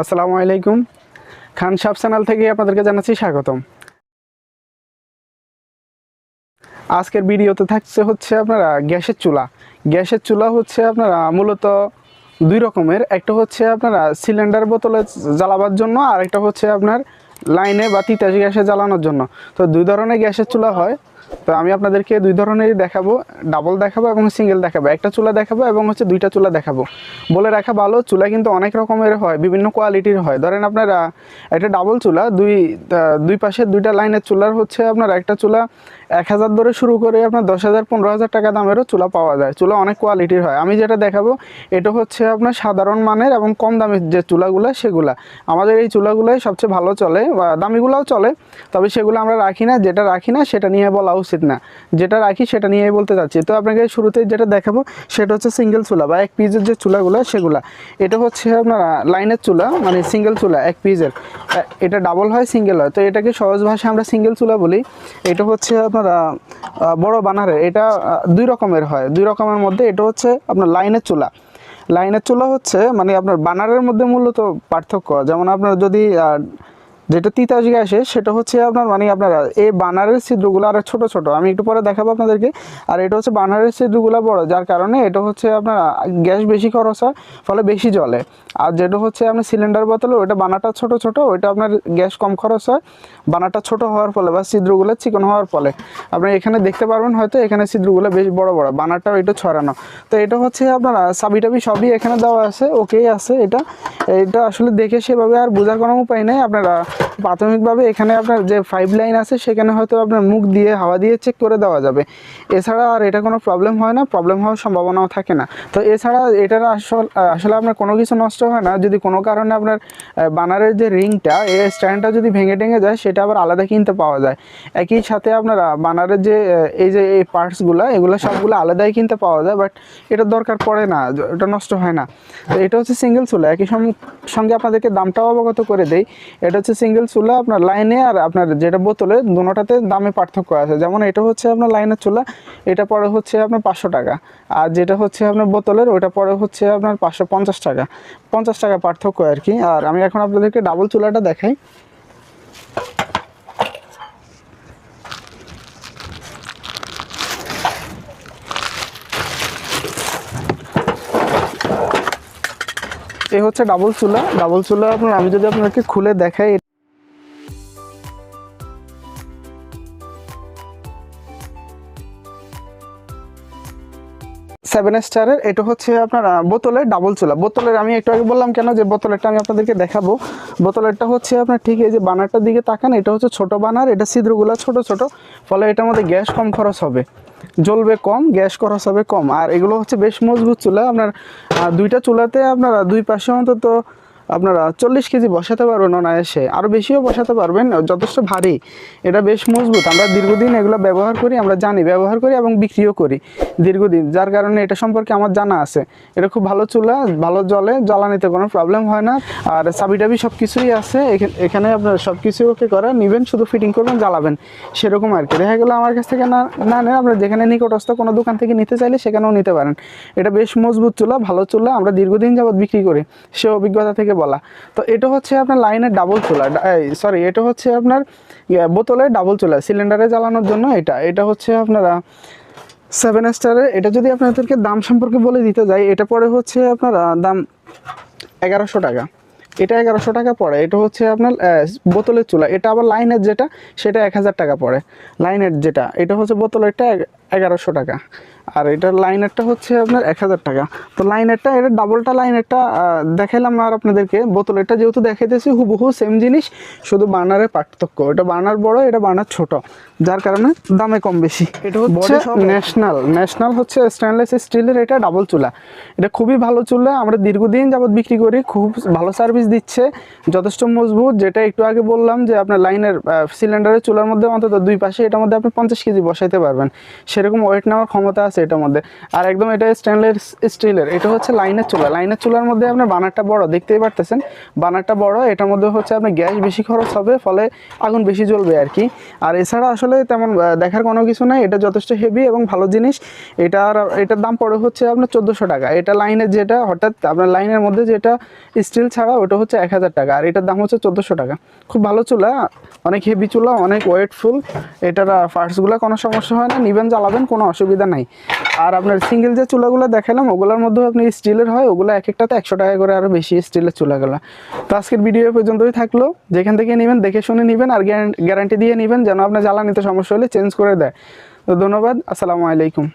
আসসালামু আলাইকুম। খান sub channel থেকে আপনাদেরকে জানাচ্ছি স্বাগতম। আজকের ভিডিওতে থাকছে হচ্ছে আপনারা গ্যাসের চুলা। গ্যাসের চুলা হচ্ছে আপনারা মূলত দুই রকমের, একটা হচ্ছে আপনারা সিলিন্ডার বোতলে জ্বালাবার জন্য, আর একটা হচ্ছে আপনার লাইনে বা তিতাস গ্যাসে জ্বালানোর জন্য। তো দুই ধরনের গ্যাসের চুলা হয়। তো আমি আপনাদেরকে দুই ধরনেরই দেখাবো, ডাবল দেখাবো এবং সিঙ্গেল দেখাবো। একটা চুলা দেখাবো এবং হচ্ছে দুইটা চুলা দেখাবো। বলে রাখা ভালো, চুলা কিন্তু অনেক রকমের হয়, বিভিন্ন কোয়ালিটির হয়। ধরেন আপনারা একটা ডাবল চুলা, দুই পাশে দুইটা লাইনের চুলার হচ্ছে আপনার একটা চুলা 1000 ধরে শুরু করে আপনার 10,000 15,000 টাকা দামেরও চুলা পাওয়া যায়। চুলা অনেক কোয়ালিটির হয়। আমি যেটা দেখাবো এটা হচ্ছে আপনার সাধারণ মানের এবং কম দামের যে চুলাগুলো সেগুলা। আমাদের এই চুলাগুলোই সবচেয়ে ভালো চলে, বা দামিগুলোও চলে, তবে সেগুলো আমরা রাখি না। যেটা রাখি না সেটা নিয়ে বলা উচিত না, যেটা রাখি সেটা নিয়েই বলতে চাচ্ছি। তো আপনাকে শুরুতে যেটা দেখাবো সেটা হচ্ছে সিঙ্গেল চুলা বা এক পিসের যে চুলাগুলো সেগুলা। এটা হচ্ছে আপনার লাইনের চুলা, মানে সিঙ্গেল চুলা এক পিসের। এটা ডাবল হয়, সিঙ্গেল হয়। তো এটাকে সহজ ভাষায় আমরা সিঙ্গেল চুলা বলি। এটা হচ্ছে আপনারা বড় বানারের, এটা দুই রকমের হয়। দুই রকমের মধ্যে এটা হচ্ছে আপনার লাইনের চুলা। লাইনের চুলা হচ্ছে মানে আপনার বানারের মধ্যে মূলত পার্থক্য। যেমন আপনার যদি যেটা তিতাস গ্যাসে সেটা হচ্ছে আপনার মানে আপনারা এই বানারের ছিদ্রগুলো আর ছোট ছোট, আমি একটু পরে দেখাবো আপনাদেরকে। আর এটা হচ্ছে বানারের ছিদ্রগুলো বড়, যার কারণে এটা হচ্ছে আপনার গ্যাস বেশি খরচ হয়, ফলে বেশি জ্বলে। আর যেটা হচ্ছে আপনার সিলিন্ডার বোতলে ওইটা বানাটা ছোট ছোট, ওইটা আপনার গ্যাস কম খরচ হয়। বানাটা ছোট হওয়ার ফলে বা ছিদ্রগুলো চিকন হওয়ার ফলে আপনি এখানে দেখতে পারবেন হয়তো এখানে ছিদ্রগুলো বেশ বড় বড়, বানাটাও এটা ছড়ানো। তো এটা হচ্ছে আপনার চাবি টাবি সবই এখানে দেওয়া আছে, ওকেই আছে। এটা এটা আসলে দেখে সেভাবে আর বোঝার কোনো উপায় নেই। আপনারা প্রাথমিকভাবে এখানে আপনার যে 5 লাইন আছে সেখানে হয়তো আপনার মুখ দিয়ে হাওয়া দিয়ে চেক করে দেওয়া যাবে। এছাড়া আর এটা কোনো প্রবলেম হয় না, প্রবলেম হওয়ার সম্ভাবনাও থাকে না। তো এছাড়া এটার আসলে আপনার কোনো কিছু নষ্ট হয় না। যদি কোনো কারণে আপনার বানারের যে রিংটা, এই স্ট্যান্ডটা যদি ভেঙে টেঙে যায় সেটা আবার আলাদা কিনতে পাওয়া যায়। একই সাথে আপনারা বানারের যে এই পার্টসগুলো এগুলো সবগুলো আলাদাই কিনতে পাওয়া যায়, বাট এটার দরকার পড়ে না, এটা নষ্ট হয় না। তো এটা হচ্ছে সিঙ্গেল চুলা। একই সঙ্গে আপনাদেরকে দামটাও অবগত করে দেই। এটা হচ্ছে সিঙ্গেল চুলা, আপনার লাইনে আর আপনার যেটা বোতলে দুটোটাতে দামে পার্থক্য আছে। যেমন এটা হচ্ছে আপনার লাইনের চুলা, এটা পরে হচ্ছে আপনার 500 টাকা, আর যেটা হচ্ছে আপনার বোতলের ওইটা পরে হচ্ছে আপনার 550 টাকা। 50 টাকা পার্থক্য আর কি। আর আমি এখন আপনাদেরকে ডাবল চুলাটা দেখাই। এই হচ্ছে ডাবল চুলা। ডাবল চুলা আপনার আমি যদি আপনাকে খুলে দেখাই, 7 স্টারের। এটা হচ্ছে আপনার বোতলের ডাবল চুলা। বোতলের আমি একটু আগে বললাম কেন যে বোতলেরটা আমি আপনাদেরকে দেখাবো। বোতলেরটা হচ্ছে আপনার ঠিক এই যে বানারটার দিকে তাকান, এটা হচ্ছে ছোট বানার, এটা ছিদ্রগুলো ছোট ছোট, ফলে এটার মধ্যে গ্যাস কম খরচ হবে, জ্বলবে কম, গ্যাস খরচ হবে কম। আর এগুলো হচ্ছে বেশ মজবুত চুলা। আপনার দুইটা চুলাতে আপনারা দুই পাশে অন্তত আপনারা 40 কেজি বসাতে পারবেন অনায়াসে, আরও বেশিও বসাতে পারবেন, যথেষ্ট ভারী। এটা বেশ মজবুত। আমরা দীর্ঘদিন এগুলো ব্যবহার করি, আমরা জানি ব্যবহার করি এবং বিক্রিও করি দীর্ঘদিন, যার কারণে এটা সম্পর্কে আমার জানা আছে। এটা খুব ভালো চুলা, ভালো জ্বলে, জ্বালানিতে কোনো প্রবলেম হয় না। আর চাবি টাবি সব কিছুই আছে এখানে। আপনার সব কিছু ওকে করা, নেবেন শুধু ফিটিং করবেন, জ্বালাবেন, সেরকম আর কি। দেখা গেলো আমার কাছ থেকে না নেন, আপনার যেখানে নিকটস্থ কোনো দোকান থেকে নিতে চাইলে সেখানেও নিতে পারেন। এটা বেশ মজবুত চুলা, ভালো চুলা, আমরা দীর্ঘদিন যাবৎ বিক্রি করি, সে অভিজ্ঞতা থেকে বলা। তো এটা হচ্ছে আপনার লাইনের ডাবল চুলা, সরি এটা হচ্ছে আপনার বোতলের ডাবল চুলা সিলিন্ডারে জ্বালানোর জন্য। এটা হচ্ছে আপনারা 7 স্টারের। এটা যদি আপনাদেরকে দাম সম্পর্কে বলে দিতে যাই, এটা পরে হচ্ছে আপনার দাম 1100 টাকা। এটা 1100 টাকা পড়ে। এটা হচ্ছে আপনার বোতলের চুলা। এটা আবার লাইনের যেটা সেটা 1000 টাকা পড়ে। লাইনের যেটা এটা হচ্ছে বোতলেরটা 1100 টাকা, আর এটার লাইনেরটা হচ্ছে আপনার 1000 টাকা। তো লাইনেরটা, এটা ডাবলটা লাইনেরটা দেখাইলাম না আর আপনাদেরকে। বোতলেরটা যেহেতু দেখাইতেছি হুবহু সেম জিনিস, শুধু বার্নারের পার্থক্য। এটা বার্নার বড়, এটা বার্নার ছোট, যার কারণে দামে কম বেশি। এটা হচ্ছে ন্যাশনাল হচ্ছে স্টেনলেস স্টিলের, এটা ডাবল চুলা। এটা খুবই ভালো চুলা, আমরা দীর্ঘদিন যাবত বিক্রি করি, খুব ভালো সার্ভিস দিচ্ছে, যথেষ্ট মজবুত। যেটা একটু আগে বললাম যে আপনার লাইনের সিলিন্ডারের চুলার মধ্যে অন্তত দুই পাশে এটার মধ্যে আপনি 50 কেজি বসাইতে পারবেন, সেরকম ওয়েট নেওয়ার ক্ষমতা আছে। আছে এটার মধ্যে। আর একদম এটা স্টেনলেস স্টিলের, এটা হচ্ছে লাইনের চুলা। লাইনের চুলার মধ্যে আপনার বানারটা বড়, দেখতেই পারতেছেন বানারটা বড়। এটার মধ্যে হচ্ছে আপনার গ্যাস বেশি খরচ হবে, ফলে আগুন বেশি জ্বলবে আর কি। আর এছাড়া আসলে তেমন দেখার কোনো কিছু নাই, এটা যথেষ্ট হেভি এবং ভালো জিনিস। এটার দাম পড়ে হচ্ছে আপনার 1400 টাকা। এটা লাইনের যেটা, হঠাৎ আপনার লাইনের মধ্যে যেটা স্টিল ছাড়া ওটা হচ্ছে 1000 টাকা, আর এটার দাম হচ্ছে 1400 টাকা। খুব ভালো চুলা, অনেক হেভি চুলা, অনেক ওয়েটফুল। এটার পার্টসগুলো কোনো সমস্যা হয় না, নিবেন জ্বালাবেন কোনো অসুবিধা নাই। আর আপনার সিঙ্গেল যে চুলাগুলো দেখালাম ওগুলোর মধ্যেও আপনি স্টিলের হয়, ওগুলো এক একটাতে 100 টাকা করে আরও বেশি স্টিলের চুলাগুলো। তো আজকের ভিডিও পর্যন্তই থাকলো। যেখান থেকে নেবেন দেখে শুনে নেবেন, আর গ্যারান্টি দিয়ে নেবেন, যেন আপনার জ্বালানিতে সমস্যা হলে চেঞ্জ করে দেয়। তো ধন্যবাদ, আসসালামু আলাইকুম।